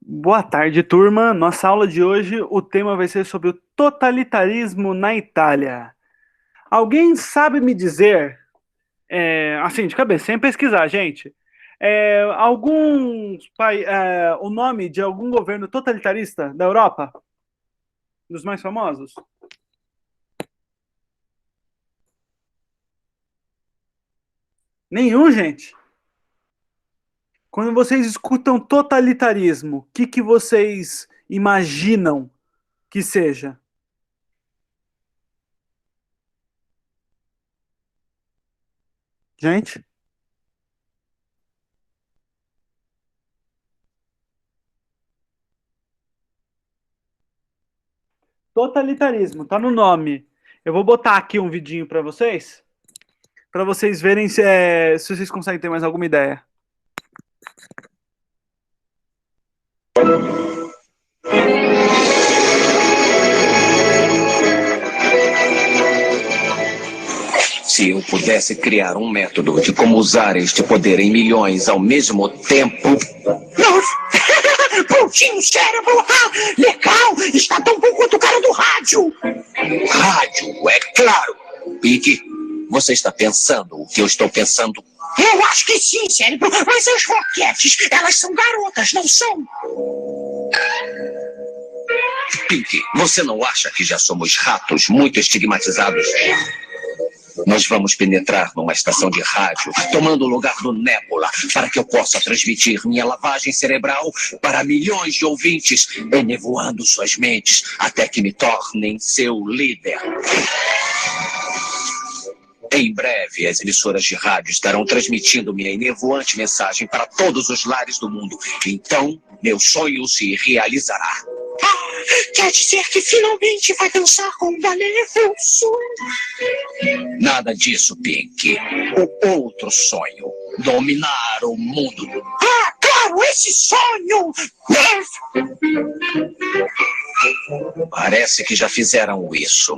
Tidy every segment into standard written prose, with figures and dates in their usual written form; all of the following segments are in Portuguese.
Boa tarde, turma. Nossa aula de hoje, o tema vai ser sobre o totalitarismo na Itália. Alguém sabe me dizer, assim, de cabeça, sem pesquisar, gente, o nome de algum governo totalitarista da Europa? Dos mais famosos? Nenhum, gente. Quando vocês escutam totalitarismo, o que vocês imaginam que seja? Gente? Totalitarismo, tá no nome. Eu vou botar aqui um vidinho para vocês verem se vocês conseguem ter mais alguma ideia. Se eu pudesse criar um método de como usar este poder em milhões ao mesmo tempo. Nossa! Prontinho, cérebro! Ah, legal! Está tão bom quanto o cara do rádio! Rádio, é claro! Pique, você está pensando o que eu estou pensando? Eu acho que sim, cérebro, mas as roquetes, elas são garotas, não são? Pink, você não acha que já somos ratos muito estigmatizados? Nós vamos penetrar numa estação de rádio, tomando o lugar do Nébula, para que eu possa transmitir minha lavagem cerebral para milhões de ouvintes, enevoando suas mentes até que me tornem seu líder. Em breve, as emissoras de rádio estarão transmitindo minha enervoante mensagem para todos os lares do mundo. Então, meu sonho se realizará. Quer dizer que finalmente vai dançar com um balé russo? Nada disso, Pink. O outro sonho. Dominar o mundo. Ah, claro, esse sonho! Parece que já fizeram isso.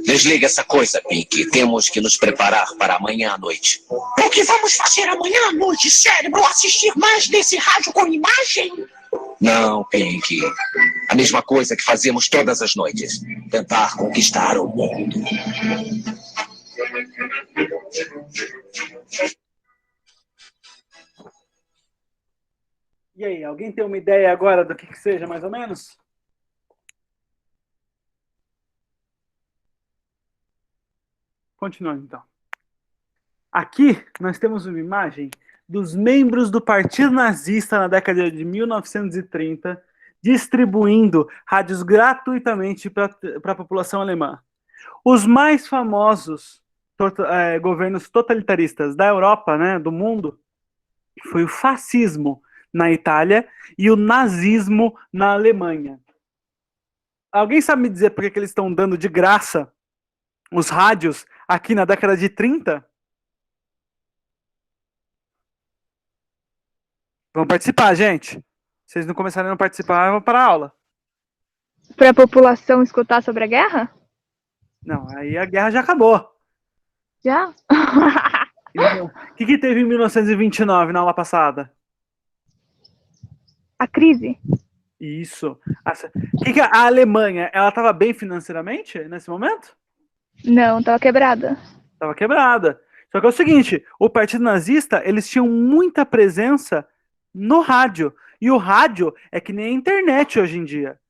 Desliga essa coisa, Pink. Temos que nos preparar para amanhã à noite. O que vamos fazer amanhã à noite, cérebro? Assistir mais desse rádio com imagem? Não, Pink. A mesma coisa que fazemos todas as noites. Tentar conquistar o mundo. E aí, alguém tem uma ideia agora do que seja, mais ou menos? Continuando, então. Aqui nós temos uma imagem dos membros do Partido Nazista na década de 1930 distribuindo rádios gratuitamente para a população alemã. Os mais famosos governos totalitaristas da Europa, né, do mundo, foi o fascismo na Itália e o nazismo na Alemanha. Alguém sabe me dizer por que eles estão dando de graça os rádios aqui na década de 30? Vamos participar, gente. Vocês não começarem a não participar, eu vou para a aula. Para a população escutar sobre a guerra? Não, aí a guerra já acabou. Já? O que teve em 1929 na aula passada? A crise? Isso. Que a Alemanha, ela estava bem financeiramente nesse momento? Não, estava quebrada. Estava quebrada. Só que é o seguinte, o Partido Nazista, eles tinham muita presença no rádio. E o rádio é que nem a internet hoje em dia,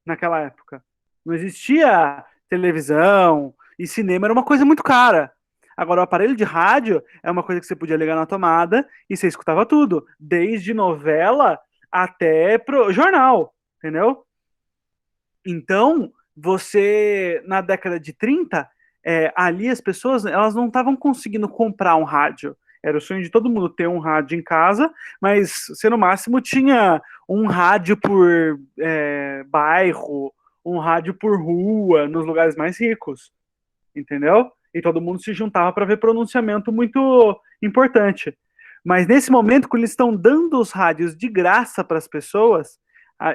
naquela época. Não existia televisão e cinema, era uma coisa muito cara. Agora, o aparelho de rádio é uma coisa que você podia ligar na tomada e você escutava tudo, desde novela até pro jornal, entendeu? Então, você, na década de 30, ali as pessoas elas não estavam conseguindo comprar um rádio. Era o sonho de todo mundo ter um rádio em casa, mas você no máximo tinha um rádio por bairro, um rádio por rua, nos lugares mais ricos, entendeu? E todo mundo se juntava para ver pronunciamento muito importante. Mas nesse momento, quando eles estão dando os rádios de graça para as pessoas,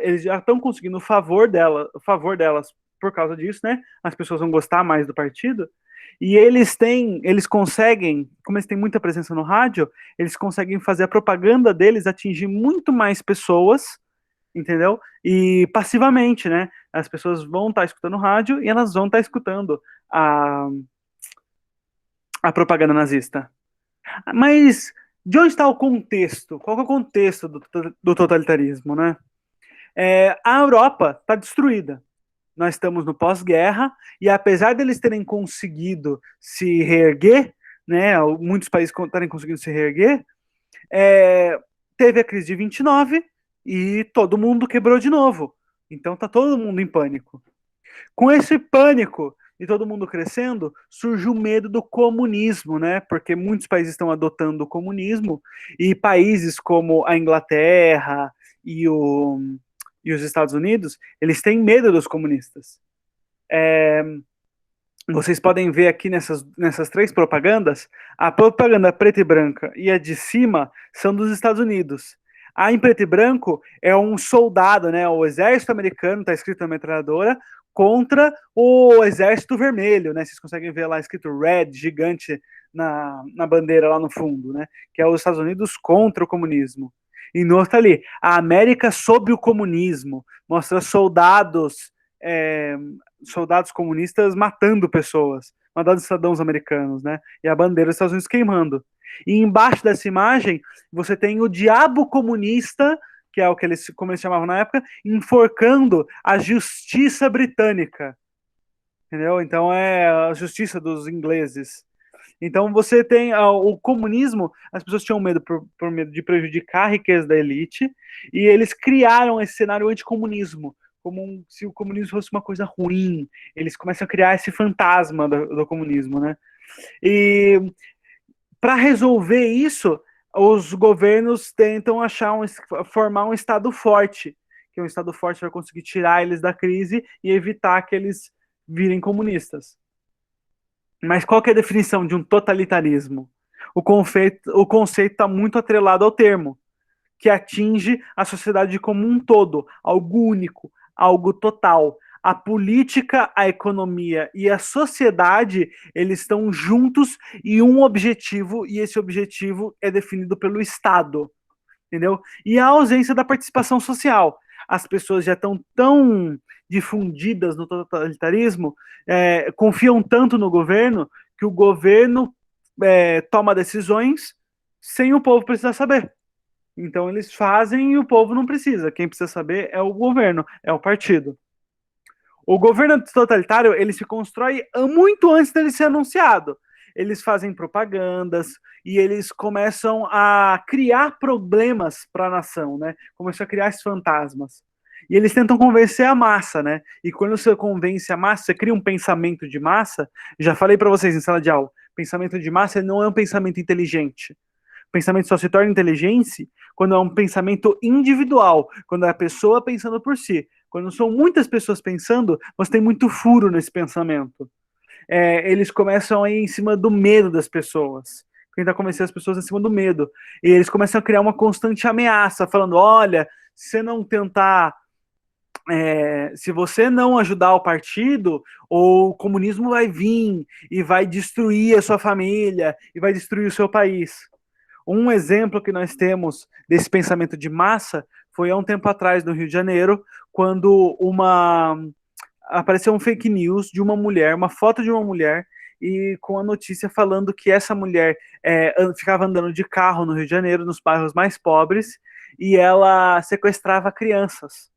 eles já estão conseguindo o favor delas por causa disso, né? As pessoas vão gostar mais do partido. E eles conseguem, como eles têm muita presença no rádio, eles conseguem fazer a propaganda deles atingir muito mais pessoas, entendeu? E passivamente, né? As pessoas vão estar escutando rádio e elas vão estar escutando a propaganda nazista. Mas de onde está o contexto? Qual é o contexto do totalitarismo, né? A Europa está destruída. Nós estamos no pós-guerra e apesar deles terem conseguido se reerguer, né, muitos países estarem conseguindo se reerguer, teve a crise de 29 e todo mundo quebrou de novo. Então tá todo mundo em pânico. Com esse pânico e todo mundo crescendo, surge o medo do comunismo, né? Porque muitos países estão adotando o comunismo e países como a Inglaterra e os Estados Unidos, eles têm medo dos comunistas. Vocês podem ver aqui nessas três propagandas, a propaganda preta e branca e a de cima são dos Estados Unidos. A em preto e branco é um soldado, né? O exército americano, está escrito na metralhadora, contra o exército vermelho, né? Vocês conseguem ver lá escrito Red, gigante, na bandeira lá no fundo, né? Que é os Estados Unidos contra o comunismo. E no outro ali, a América sob o comunismo, mostra soldados comunistas matando pessoas, matando cidadãos americanos, né? E a bandeira dos Estados Unidos queimando. E embaixo dessa imagem, você tem o diabo comunista, que é o que como eles chamavam na época, enforcando a justiça britânica. Entendeu? Então é a justiça dos ingleses. Então você tem o comunismo, as pessoas tinham medo por medo de prejudicar a riqueza da elite, e eles criaram esse cenário anticomunismo, como se o comunismo fosse uma coisa ruim. Eles começam a criar esse fantasma do comunismo, né? E para resolver isso, os governos tentam formar um Estado forte, que um Estado forte vai conseguir tirar eles da crise e evitar que eles virem comunistas. Mas qual que é a definição de um totalitarismo? O conceito está muito atrelado ao termo, que atinge a sociedade como um todo, algo único, algo total. A política, a economia e a sociedade, eles estão juntos em um objetivo, e esse objetivo é definido pelo Estado, entendeu? E a ausência da participação social. As pessoas já estão tão difundidas no totalitarismo, confiam tanto no governo, que o governo toma decisões sem o povo precisar saber. Então eles fazem e o povo não precisa. Quem precisa saber é o governo, é o partido. O governo totalitário, ele se constrói muito antes dele ser anunciado. Eles fazem propagandas e eles começam a criar problemas para a nação, né? Começam a criar esses fantasmas. E eles tentam convencer a massa, né? E quando você convence a massa, você cria um pensamento de massa. Já falei para vocês em sala de aula, pensamento de massa não é um pensamento inteligente. O pensamento só se torna inteligente quando é um pensamento individual, quando é a pessoa pensando por si. Quando são muitas pessoas pensando, você tem muito furo nesse pensamento. Eles começam a ir em cima do medo das pessoas. Tentar convencer as pessoas em cima do medo. E eles começam a criar uma constante ameaça, falando, olha, se você não tentar... se você não ajudar o partido, o comunismo vai vir e vai destruir a sua família e vai destruir o seu país. Um exemplo que nós temos desse pensamento de massa foi há um tempo atrás, no Rio de Janeiro, quando apareceu um fake news de uma mulher, uma foto de uma mulher, e com a notícia falando que essa mulher ficava andando de carro no Rio de Janeiro, nos bairros mais pobres, e ela sequestrava crianças.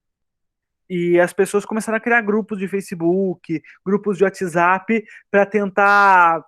E as pessoas começaram a criar grupos de Facebook, grupos de WhatsApp, para tentar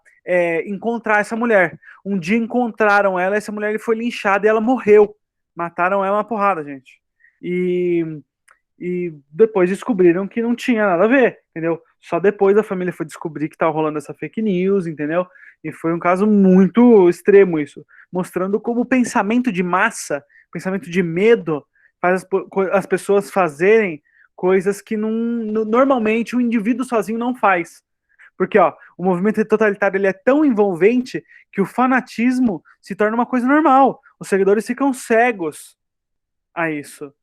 encontrar essa mulher. Um dia encontraram ela, essa mulher foi linchada e ela morreu. Mataram ela uma porrada, gente. E depois descobriram que não tinha nada a ver, entendeu? Só depois a família foi descobrir que estava rolando essa fake news, entendeu? E foi um caso muito extremo isso, mostrando como o pensamento de massa, pensamento de medo, faz as pessoas fazerem coisas que normalmente o indivíduo sozinho não faz. Porque o movimento totalitário ele é tão envolvente que o fanatismo se torna uma coisa normal. Os seguidores ficam cegos a isso,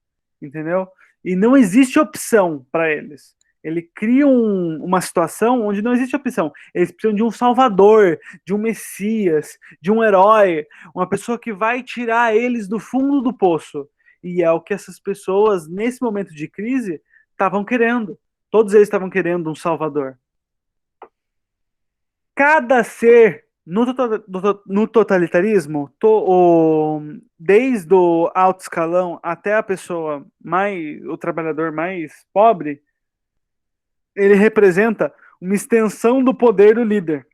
entendeu? E não existe opção para eles. Ele cria uma situação onde não existe opção. Eles precisam de um salvador, de um messias, de um herói, uma pessoa que vai tirar eles do fundo do poço. E é o que essas pessoas, nesse momento de crise, estavam querendo. Todos eles estavam querendo um salvador. Cada ser no totalitarismo, desde o alto escalão até a pessoa o trabalhador mais pobre, ele representa uma extensão do poder do líder.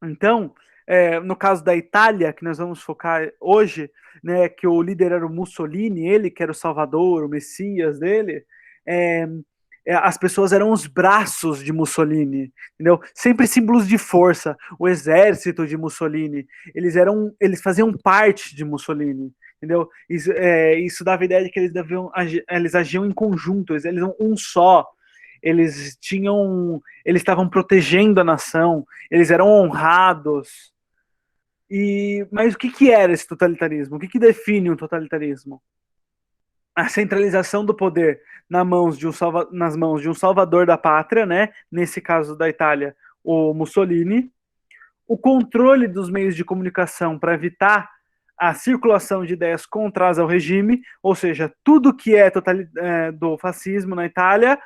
Então, no caso da Itália, que nós vamos focar hoje, né, que o líder era o Mussolini, ele que era o salvador, o Messias dele, é, as pessoas eram os braços de Mussolini, entendeu? Sempre símbolos de força. O exército de Mussolini, eles faziam parte de Mussolini, entendeu? Isso dava a ideia de que eles agiam em conjunto, eles eram um só. Eles estavam protegendo a nação, eles eram honrados. Mas o que era esse totalitarismo? O que define um totalitarismo? A centralização do poder nas mãos de um salvador da pátria, né? Nesse caso da Itália, o Mussolini, o controle dos meios de comunicação para evitar a circulação de ideias contrárias ao regime, ou seja, tudo que é do fascismo na Itália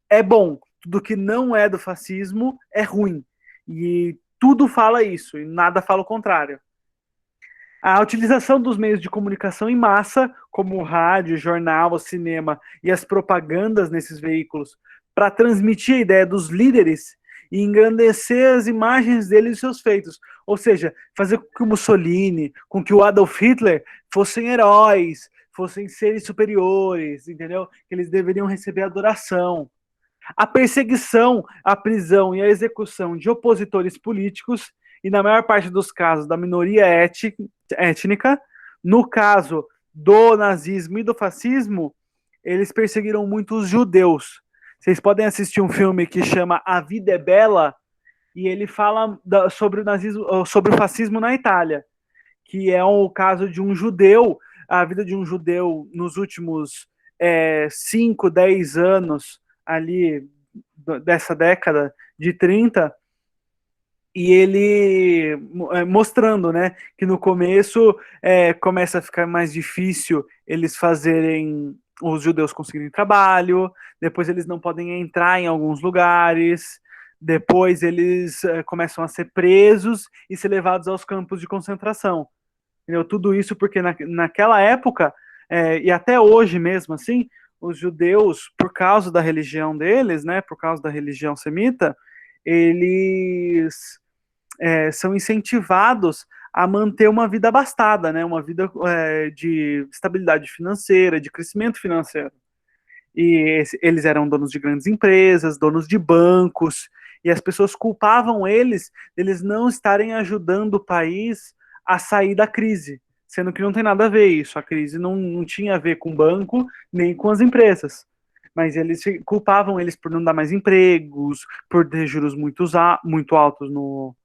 é bom, tudo que não é do fascismo é ruim. E tudo fala isso, e nada fala o contrário. A utilização dos meios de comunicação em massa, como o rádio, jornal, o cinema e as propagandas nesses veículos, para transmitir a ideia dos líderes e engrandecer as imagens deles e seus feitos. Ou seja, fazer com que o Mussolini, com que o Adolf Hitler fossem heróis, fossem seres superiores, entendeu? Que eles deveriam receber adoração. A perseguição, a prisão e a execução de opositores políticos, e na maior parte dos casos da minoria étnica, no caso do nazismo e do fascismo, eles perseguiram muito os judeus. Vocês podem assistir um filme que chama A Vida é Bela, e ele fala sobre o nazismo, sobre o fascismo na Itália, que é o caso de um judeu, a vida de um judeu nos últimos 5, 10 anos ali dessa década de 30, e ele mostrando, né, que no começo começa a ficar mais difícil os judeus conseguirem trabalho, depois eles não podem entrar em alguns lugares, depois eles começam a ser presos e ser levados aos campos de concentração. Entendeu? Tudo isso porque naquela época, e até hoje mesmo assim, os judeus, por causa da religião deles, né, por causa da religião semita, eles são incentivados a manter uma vida abastada, né, uma vida de estabilidade financeira, de crescimento financeiro. E eles eram donos de grandes empresas, donos de bancos, e as pessoas culpavam eles não estarem ajudando o país a sair da crise, sendo que não tem nada a ver isso. A crise não tinha a ver com o banco, nem com as empresas. Mas eles culpavam eles por não dar mais empregos, por ter juros muito altos no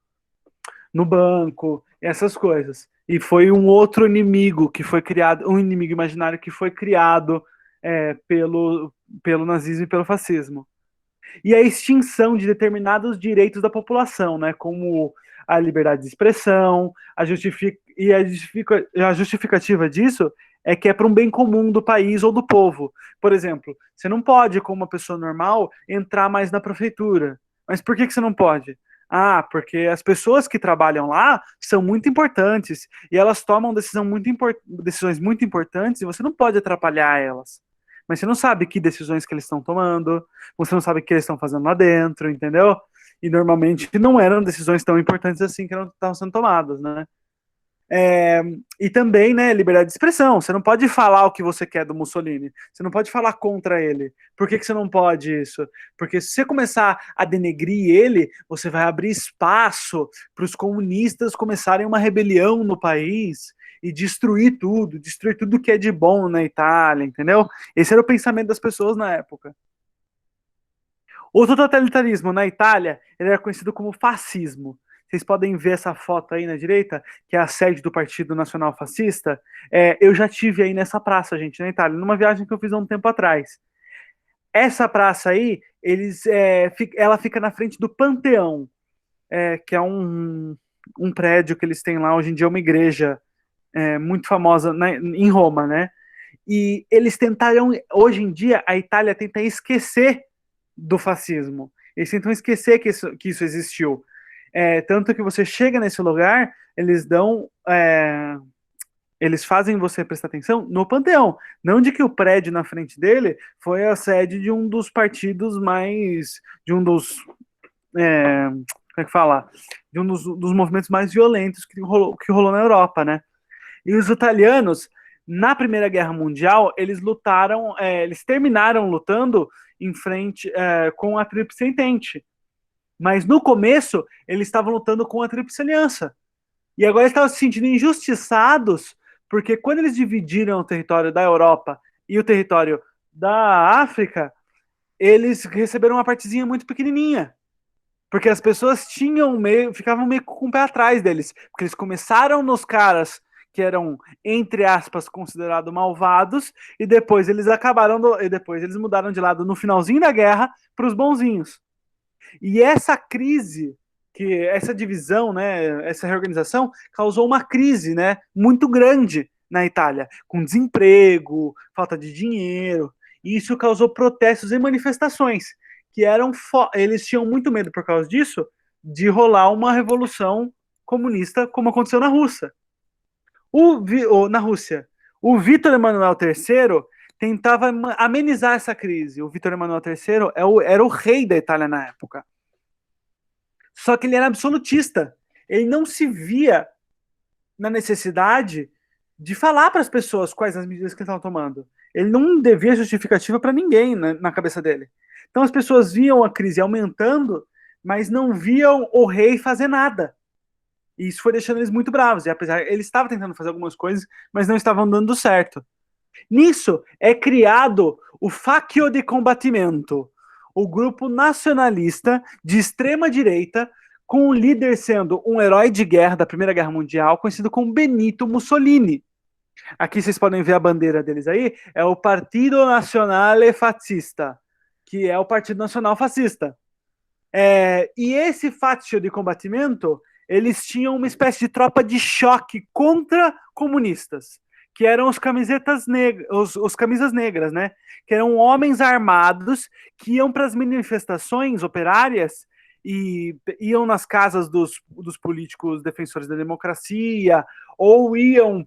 banco, essas coisas. E foi um outro inimigo que foi criado, um inimigo imaginário que foi criado pelo nazismo e pelo fascismo. E a extinção de determinados direitos da população, né, como a liberdade de expressão, a justificativa disso é que é para um bem comum do país ou do povo. Por exemplo, você não pode, como uma pessoa normal, entrar mais na prefeitura. Mas por que você não pode? Ah, porque as pessoas que trabalham lá são muito importantes e elas tomam decisões muito importantes e você não pode atrapalhar elas. Mas você não sabe que decisões que eles estão tomando, você não sabe o que eles estão fazendo lá dentro, entendeu? E normalmente não eram decisões tão importantes assim que não estavam sendo tomadas, né? E também, né, liberdade de expressão. Você não pode falar o que você quer do Mussolini. Você não pode falar contra ele. Por que você não pode isso? Porque se você começar a denegrir ele, você vai abrir espaço para os comunistas começarem uma rebelião no país e destruir tudo que é de bom na Itália, entendeu? Esse era o pensamento das pessoas na época. O totalitarismo na Itália ele era conhecido como fascismo. Vocês podem ver essa foto aí na direita, que é a sede do Partido Nacional Fascista. Eu já tive aí nessa praça, gente, na Itália, numa viagem que eu fiz há um tempo atrás. Essa praça aí, ela fica na frente do Panteão, que é um prédio que eles têm lá, hoje em dia é uma igreja muito famosa em Roma, né? E eles tentaram, hoje em dia, a Itália tenta esquecer do fascismo. Eles tentam esquecer que isso existiu. Tanto que você chega nesse lugar, eles dão. Eles fazem você prestar atenção no Panteão. Não de que o prédio na frente dele foi a sede de um dos partidos mais. De um dos. Como é que fala? De um dos movimentos mais violentos que rolou na Europa, né? E os italianos, na Primeira Guerra Mundial, eles lutaram, eles terminaram lutando em frente com a Tríplice Entente. Mas no começo, eles estavam lutando com a Tríplice Aliança. E agora eles estavam se sentindo injustiçados, porque quando eles dividiram o território da Europa e o território da África, eles receberam uma partezinha muito pequenininha. Porque as pessoas ficavam meio com o pé atrás deles. Porque eles começaram nos caras que eram, entre aspas, considerados malvados, e depois eles mudaram de lado no finalzinho da guerra para os bonzinhos. E essa crise, essa divisão, né, essa reorganização, causou uma crise, né, muito grande na Itália, com desemprego, falta de dinheiro, e isso causou protestos e manifestações, que eles tinham muito medo por causa disso, de rolar uma revolução comunista, como aconteceu na Rússia. Na Rússia, o Vítor Emanuel III tentava amenizar essa crise. O Vítor Emanuel III era o rei da Itália na época. Só que ele era absolutista. Ele não se via na necessidade de falar para as pessoas quais as medidas que ele estava tomando. Ele não devia justificativa para ninguém na cabeça dele. Então as pessoas viam a crise aumentando, mas não viam o rei fazer nada. E isso foi deixando eles muito bravos. E apesar, ele estava tentando fazer algumas coisas, mas não estavam dando certo. Nisso é criado o Facchio di Combattimento, o grupo nacionalista de extrema direita, com o líder sendo um herói de guerra da Primeira Guerra Mundial, conhecido como Benito Mussolini. Aqui vocês podem ver a bandeira deles aí, é o Partido Nazionale Fascista, que é o Partido Nacional Fascista. E esse Facchio di Combattimento, eles tinham uma espécie de tropa de choque contra comunistas, que eram os camisetas negras, os camisas negras, né? Que eram homens armados que iam para as manifestações operárias e iam nas casas dos políticos defensores da democracia ou iam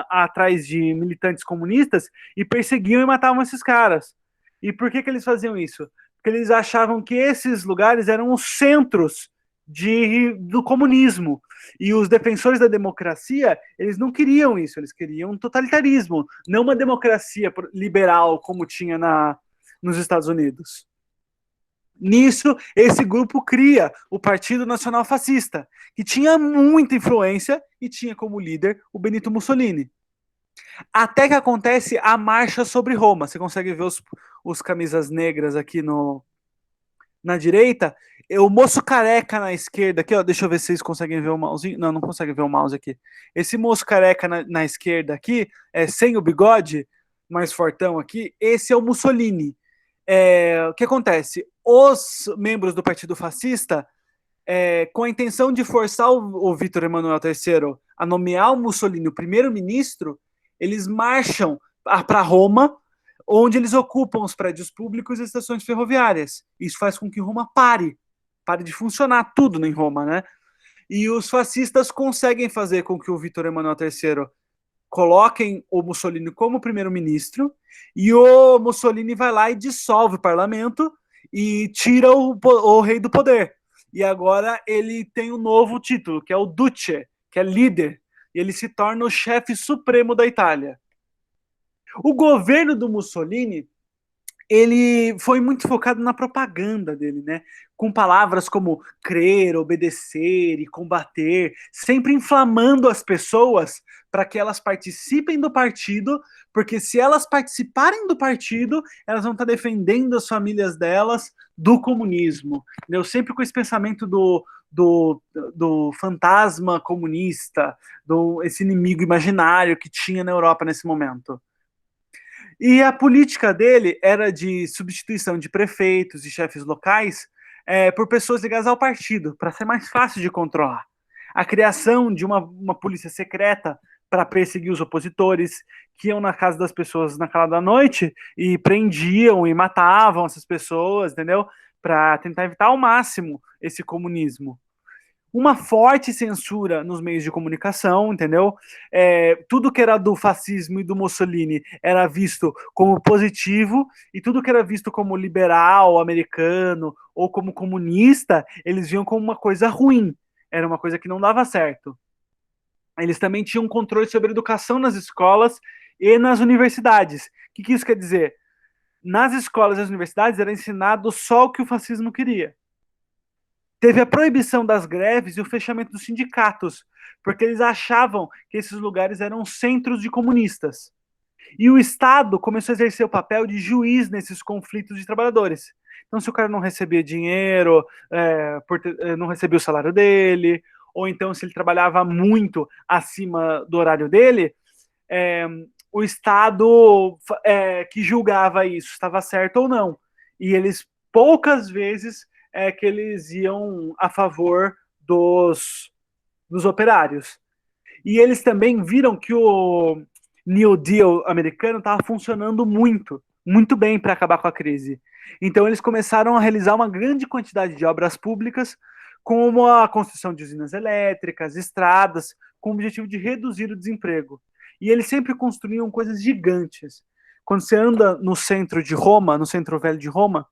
atrás de militantes comunistas e perseguiam e matavam esses caras. E por que eles faziam isso? Porque eles achavam que esses lugares eram os centros do comunismo. E os defensores da democracia, eles não queriam isso, eles queriam um totalitarismo, não uma democracia liberal como tinha nos Estados Unidos. Nisso, esse grupo cria o Partido Nacional Fascista, que tinha muita influência e tinha como líder o Benito Mussolini. Até que acontece a Marcha sobre Roma. Você consegue ver os camisas negras aqui na direita, o moço careca na esquerda aqui, ó, deixa eu ver se vocês conseguem ver o mouse. Não conseguem ver o mouse aqui. Esse moço careca na esquerda aqui, sem o bigode, mais fortão aqui, esse é o Mussolini. O que acontece? Os membros do Partido Fascista, com a intenção de forçar o Vítor Emanuel III a nomear o Mussolini o primeiro-ministro, eles marcham para Roma, onde eles ocupam os prédios públicos e estações ferroviárias. Isso faz com que Roma pare de funcionar tudo em Roma, né? E os fascistas conseguem fazer com que o Vítor Emanuel III coloquem o Mussolini como primeiro-ministro, e o Mussolini vai lá e dissolve o parlamento e tira o rei do poder. E agora ele tem um novo título, que é o Duce, que é líder, e ele se torna o chefe supremo da Itália. O governo do Mussolini, ele foi muito focado na propaganda dele, né? Com palavras como crer, obedecer e combater, sempre inflamando as pessoas para que elas participem do partido, porque se elas participarem do partido, elas vão estar defendendo as famílias delas do comunismo. Eu sempre com esse pensamento do fantasma comunista, esse inimigo imaginário que tinha na Europa nesse momento. E a política dele era de substituição de prefeitos e chefes locais por pessoas ligadas ao partido, para ser mais fácil de controlar. A criação de uma polícia secreta para perseguir os opositores, que iam na casa das pessoas naquela da noite e prendiam e matavam essas pessoas, entendeu? Para tentar evitar ao máximo esse comunismo. Uma forte censura nos meios de comunicação, entendeu? Tudo que era do fascismo e do Mussolini era visto como positivo, e tudo que era visto como liberal, americano ou como comunista, eles viam como uma coisa ruim. Era uma coisa que não dava certo. Eles também tinham controle sobre a educação nas escolas e nas universidades. O que isso quer dizer? Nas escolas e nas universidades era ensinado só o que o fascismo queria. Teve a proibição das greves e o fechamento dos sindicatos, porque eles achavam que esses lugares eram centros de comunistas. E o Estado começou a exercer o papel de juiz nesses conflitos de trabalhadores. Então, se o cara não recebia dinheiro, não recebia o salário dele, ou então se ele trabalhava muito acima do horário dele, o Estado que julgava isso, estava certo ou não. E eles, poucas vezes, que eles iam a favor dos operários. E eles também viram que o New Deal americano estava funcionando muito bem para acabar com a crise. Então eles começaram a realizar uma grande quantidade de obras públicas, como a construção de usinas elétricas, estradas, com o objetivo de reduzir o desemprego. E eles sempre construíam coisas gigantes. Quando você anda no centro de Roma, no centro velho de Roma,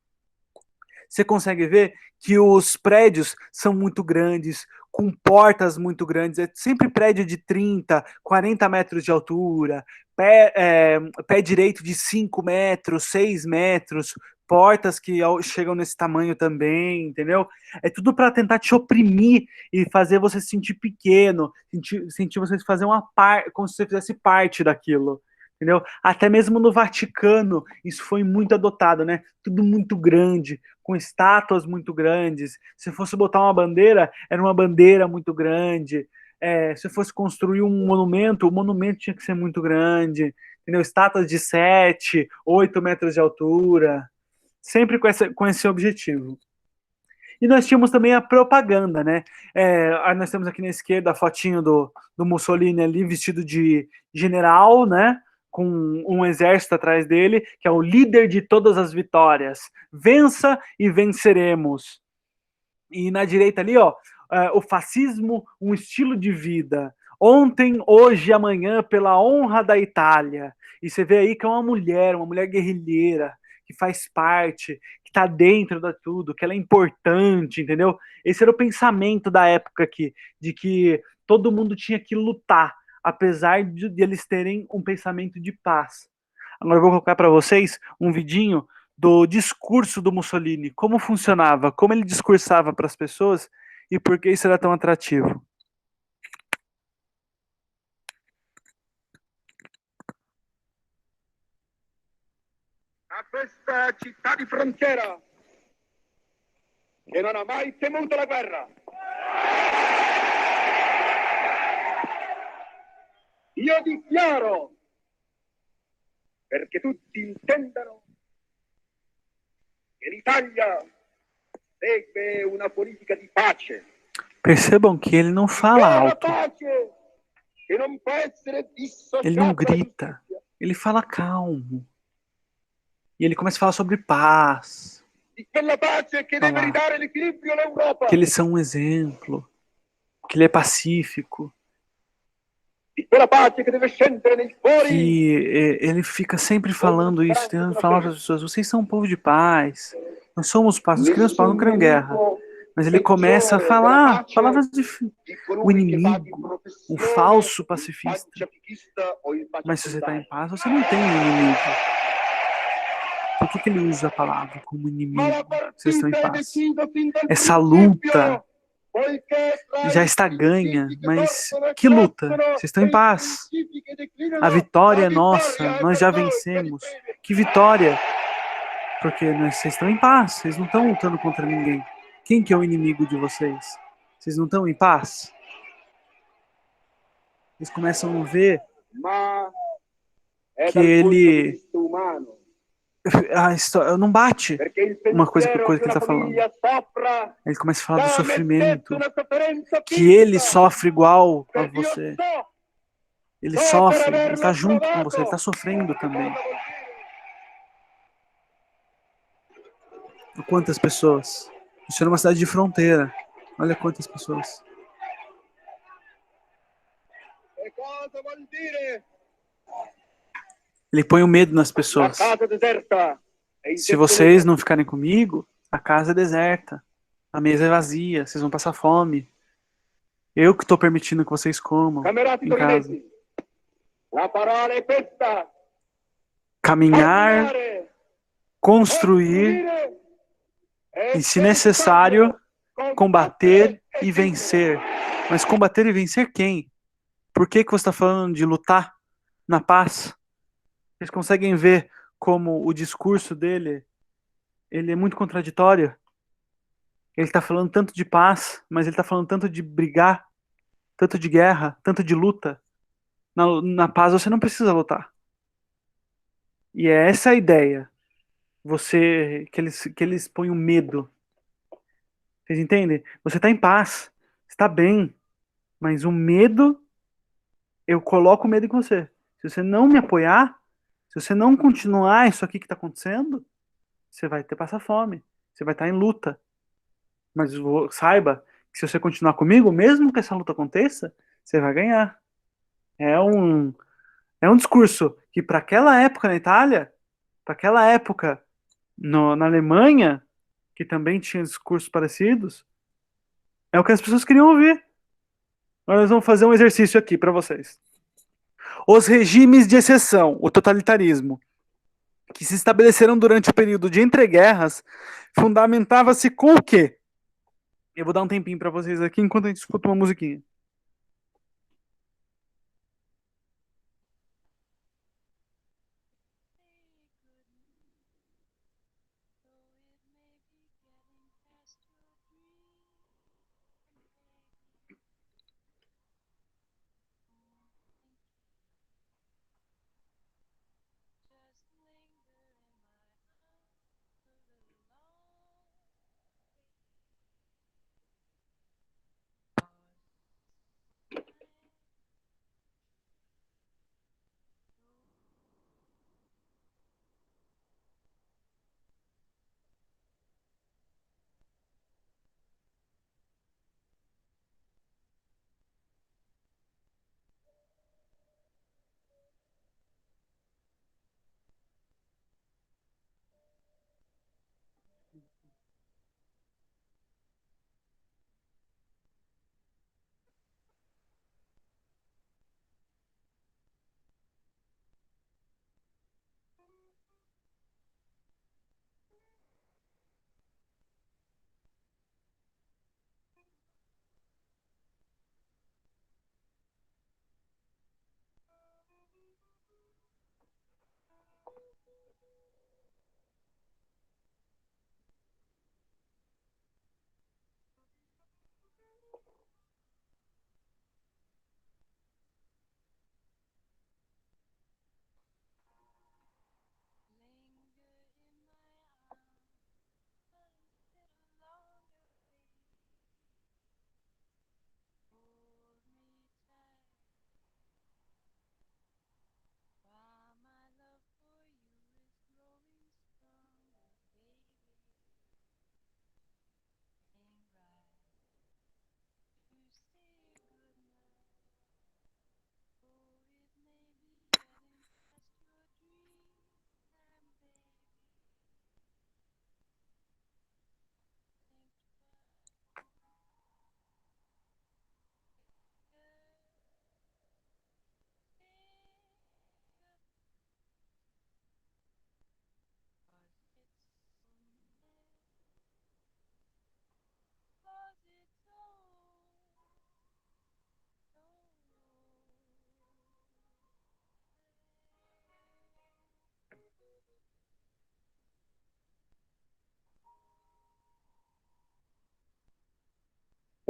você consegue ver que os prédios são muito grandes, com portas muito grandes, é sempre prédio de 30, 40 metros de altura, pé direito de 5 metros, 6 metros, portas que chegam nesse tamanho também, entendeu? É tudo para tentar te oprimir e fazer você se sentir pequeno, sentir você fazer como se você fizesse parte daquilo. Entendeu? Até mesmo no Vaticano, isso foi muito adotado, né? Tudo muito grande, com estátuas muito grandes. Se fosse botar uma bandeira, era uma bandeira muito grande. Se fosse construir um monumento, o monumento tinha que ser muito grande. Entendeu? Estátuas de 7, 8 metros de altura. Sempre com esse objetivo. E nós tínhamos também a propaganda, né? Nós temos aqui na esquerda a fotinho do Mussolini ali, vestido de general, né? Com um exército atrás dele, que é o líder de todas as vitórias. Vença e venceremos. E na direita ali, ó, o fascismo, um estilo de vida. Ontem, hoje e amanhã, pela honra da Itália. E você vê aí que é uma mulher guerrilheira, que faz parte, que está dentro de tudo, que ela é importante, entendeu? Esse era o pensamento da época aqui, de que todo mundo tinha que lutar, apesar de eles terem um pensamento de paz. Agora eu vou colocar para vocês um vidinho do discurso do Mussolini, como funcionava, como ele discursava para as pessoas e por que isso era tão atrativo. A questa città di frontiera che non ha mai temuto la guerra. Io dichiaro, perché tutti intendano, che l'Italia segue una politica di pace. Percebam que ele não fala alto, Che non può essere ele não dissociata grita, ele fala calmo. E ele começa a falar sobre paz, di quella pace che deve ridare l'equilibrio all'Europa. que eles são um exemplo, que ele é pacífico, Di quella pace che deve scendere nei cuori. que ele fica sempre falando isso, tentando falar para as pessoas, vocês são um povo de paz, nós somos paz, nós queremos paz, não queremos guerra. Mas ele começa a falar palavras de o inimigo, um falso pacifista. Mas se você está em paz, você não tem um inimigo. Por que ele usa a palavra como inimigo? Vocês estão em paz. Essa luta já está ganha, mas que luta? Vocês estão em paz. A vitória é nossa, nós já vencemos. Que vitória? Porque vocês estão em paz, vocês não estão lutando contra ninguém. Quem que é o inimigo de vocês? Vocês não estão em paz? Eles começam a ver que ele não bate uma coisa com a coisa que ele está falando. Ele começa a falar do sofrimento, que ele sofre igual a você. Ele sofre, ele está junto com você, ele está sofrendo também. Quantas pessoas? Isso é numa cidade de fronteira. Olha quantas pessoas. E cosa vuol dire? Ele põe o medo nas La pessoas. casa deserta. Se vocês não ficarem comigo, a casa é deserta. A mesa é vazia, vocês vão passar fome. Eu que estou permitindo que vocês comam Camerati em casa. Torinetti. La parola è questa. Caminhar, Camminare, construir costruire e, se necessário, combater e vencer. Mas combater e vencer quem? Por que você está falando de lutar na paz? Vocês conseguem ver como o discurso dele ele é muito contraditório? Ele está falando tanto de paz, mas ele está falando tanto de brigar, tanto de guerra, tanto de luta. Na paz você não precisa lutar. E é essa a ideia. Que eles põem o medo. Vocês entendem? Você está em paz, está bem, mas o medo, eu coloco o medo em você. Se você não me apoiar, se você não continuar isso aqui que está acontecendo, você vai ter passar fome, você vai estar em luta. Mas saiba que se você continuar comigo, mesmo que essa luta aconteça, você vai ganhar. É um, é um discurso que para aquela época na Itália, para aquela época na Alemanha, que também tinha discursos parecidos, é o que as pessoas queriam ouvir. Nós vamos fazer um exercício aqui para vocês. Os regimes de exceção, o totalitarismo, que se estabeleceram durante o período de entreguerras, fundamentava-se com o quê? Eu vou dar um tempinho para vocês aqui enquanto a gente escuta uma musiquinha.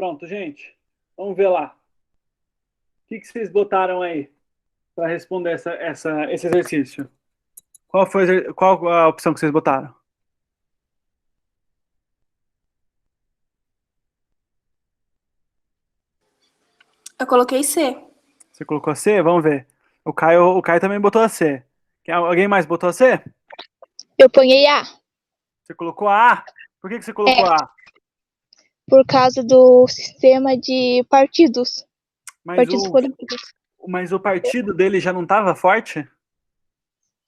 Pronto, gente. Vamos ver lá. O que vocês botaram aí para responder esse exercício? Qual a opção que vocês botaram? Eu coloquei C. Você colocou a C? Vamos ver. O Caio também botou a C. Alguém mais botou a C? Eu ponhei A, Você colocou a A? Por que você colocou a A? por causa do sistema de partidos. Mas Partidos o, políticos. mas o partido dele já não estava forte?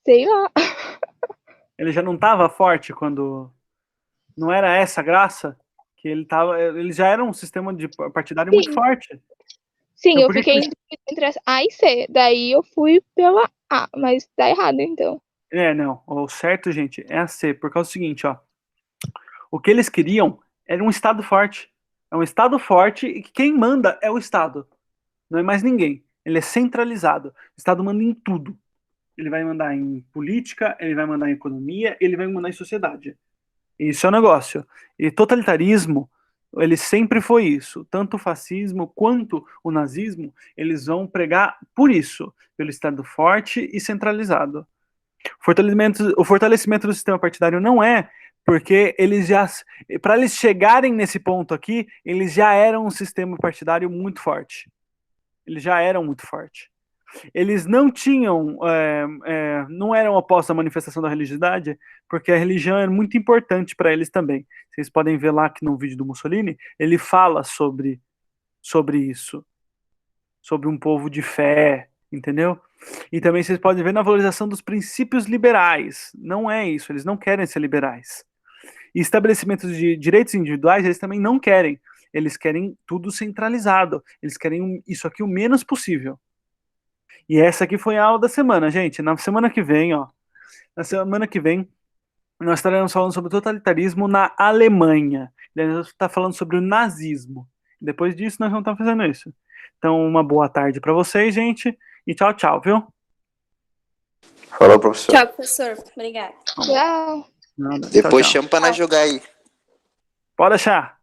Sei lá. Ele já não estava forte quando... Não era essa a graça? Que ele já era um sistema de partidário muito Sim. forte. Sim, Então, eu por que fiquei que- entre A e C. Daí eu fui pela A, mas tá errado, então. Não. O certo, gente, é a C. Por causa do seguinte, ó. O que eles queriam era um Estado forte. É um Estado forte e que quem manda é o Estado. Não é mais ninguém. Ele é centralizado. O Estado manda em tudo. Ele vai mandar em política, ele vai mandar em economia, ele vai mandar em sociedade. Isso é o negócio. E totalitarismo, ele sempre foi isso. Tanto o fascismo quanto o nazismo, eles vão pregar por isso, pelo Estado forte e centralizado. O fortalecimento do sistema partidário não é porque eles já, para eles chegarem nesse ponto aqui, eles já eram um sistema partidário muito forte. Eles já eram muito forte. Eles não tinham, não eram opostos à manifestação da religiosidade, porque a religião é muito importante para eles também. Vocês podem ver lá que no vídeo do Mussolini, ele fala sobre isso, sobre um povo de fé, entendeu? E também vocês podem ver na valorização dos princípios liberais. Não é isso, eles não querem ser liberais. E estabelecimentos de direitos individuais, eles também não querem. Eles querem tudo centralizado. Eles querem isso aqui o menos possível. E essa aqui foi a aula da semana, gente. Na semana que vem, nós estaremos falando sobre o totalitarismo na Alemanha. Daí nós vamos estar falando sobre o nazismo. Depois disso, nós vamos estar fazendo isso. Então, uma boa tarde para vocês, gente. E tchau, tchau, viu? Falou, professor. Tchau, professor. Obrigada. Tchau. Nada. Depois Tchau, tchau. chama pra nós jogar aí. Pode deixar.